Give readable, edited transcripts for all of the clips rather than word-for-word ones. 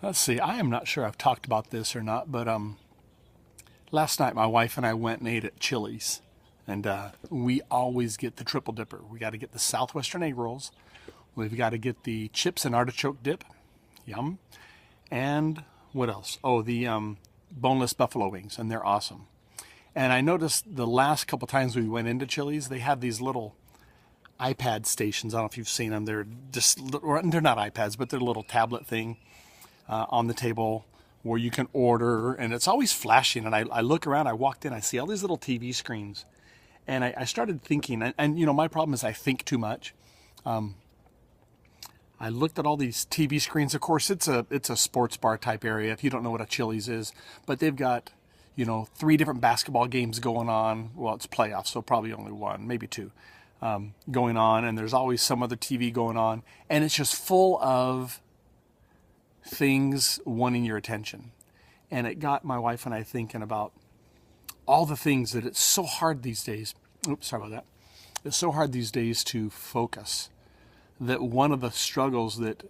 Let's see. I am not sure I've talked about this or not, but last night my wife and I went and ate at Chili's, and we always get the triple dipper. We got to get the Southwestern egg rolls. We've got to get the chips and artichoke dip. Yum. And what else? Oh, the boneless buffalo wings, and they're awesome. And I noticed the last couple times we went into Chili's, they have these little iPad stations. I don't know if you've seen them. They're just, or they're not iPads, but they're a little tablet thing on the table where you can order, and it's always flashing. And I look around, I walked in, I see all these little TV screens, and I started thinking, and you know, my problem is I think too much. I looked at all these TV screens. Of course, it's a sports bar type area, if you don't know what a Chili's is, but they've got, you know, 3 different basketball games going on. Well, it's playoffs, so probably only 1, maybe 2 going on, and there's always some other TV going on, and it's just full of things wanting your attention. And it got my wife and I thinking about all the things that it's so hard these days. Oops, sorry about that. It's so hard these days to focus. That one of the struggles that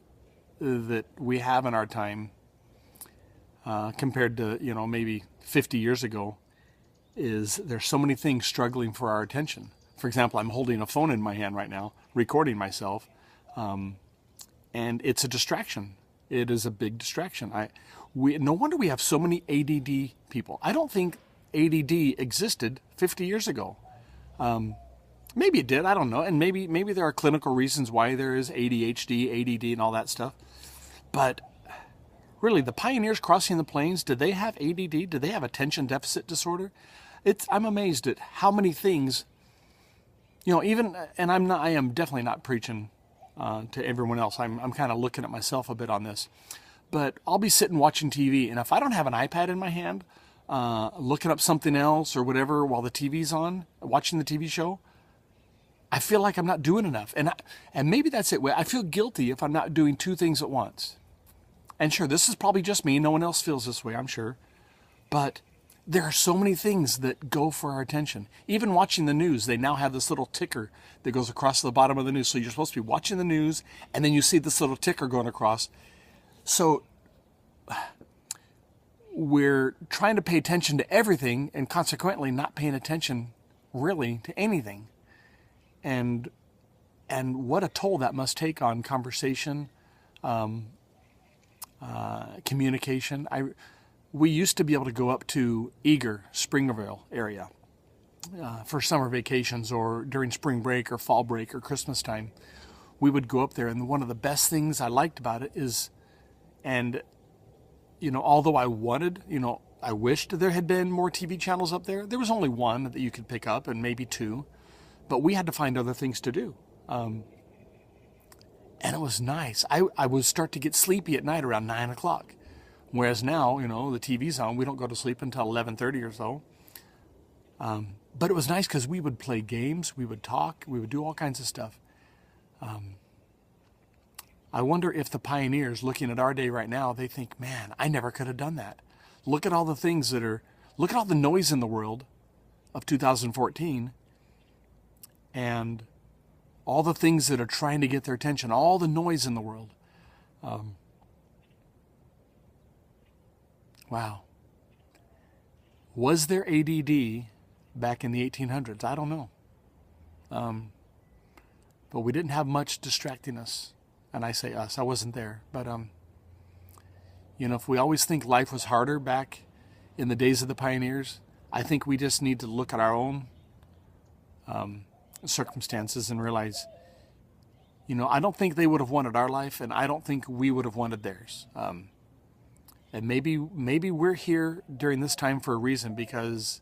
we have in our time, compared to, you know, maybe 50 years ago, is there's so many things struggling for our attention. For example, I'm holding a phone in my hand right now, recording myself, and it's a distraction. It is a big distraction. No wonder we have so many ADD people. I don't think ADD existed 50 years ago. Maybe it did, I don't know. And maybe there are clinical reasons why there is ADHD, ADD, and all that stuff. But really, the pioneers crossing the plains, did they have ADD? Did they have attention deficit disorder? I'm amazed at how many things, you know, even, and I am definitely not preaching to everyone else. I'm kind of looking at myself a bit on this. But I'll be sitting watching TV, and if I don't have an iPad in my hand, looking up something else or whatever while the TV's on, watching the TV show, I feel like I'm not doing enough. And maybe that's it. I feel guilty if I'm not doing 2 things at once. And sure, this is probably just me. No one else feels this way, I'm sure. But there are so many things that go for our attention. Even watching the news, they now have this little ticker that goes across the bottom of the news. So you're supposed to be watching the news, and then you see this little ticker going across. So we're trying to pay attention to everything and consequently not paying attention really to anything. And what a toll that must take on conversation, communication. We used to be able to go up to Eager, Springville area for summer vacations or during spring break or fall break or Christmas time. We would go up there, and one of the best things I liked about it is, and you know, although I wanted, you know, I wished there had been more TV channels up there. There was only 1 that you could pick up, and maybe 2. But we had to find other things to do. And it was nice. I would start to get sleepy at night around 9 o'clock. Whereas now, you know, the TV's on. We don't go to sleep until 11:30 or so. But it was nice because we would play games. We would talk. We would do all kinds of stuff. I wonder if the pioneers looking at our day right now, they think, man, I never could have done that. Look at all the things look at all the noise in the world of 2014. And all the things that are trying to get their attention, all the noise in the world. Wow. Was there ADD back in the 1800s? I don't know. But we didn't have much distracting us. And I say us, I wasn't there. But, you know, if we always think life was harder back in the days of the pioneers, I think we just need to look at our own circumstances and realize, you know, I don't think they would have wanted our life, and I don't think we would have wanted theirs. And maybe we're here during this time for a reason, because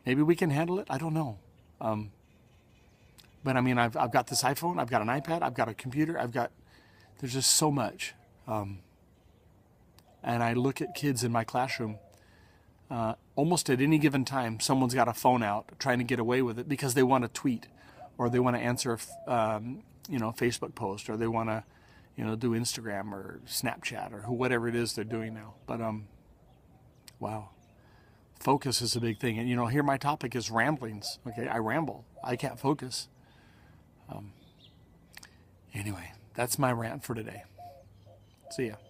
maybe we can handle it. I don't know. But I mean, I've got this iPhone, I've got an iPad, I've got a computer, there's just so much. And I look at kids in my classroom. Almost at any given time, someone's got a phone out trying to get away with it because they want to tweet, or they want to answer a Facebook post, or they want to, you know, do Instagram or Snapchat or whatever it is they're doing now. But wow, focus is a big thing. And you know, here my topic is ramblings. Okay, I ramble. I can't focus. Anyway, that's my rant for today. See ya.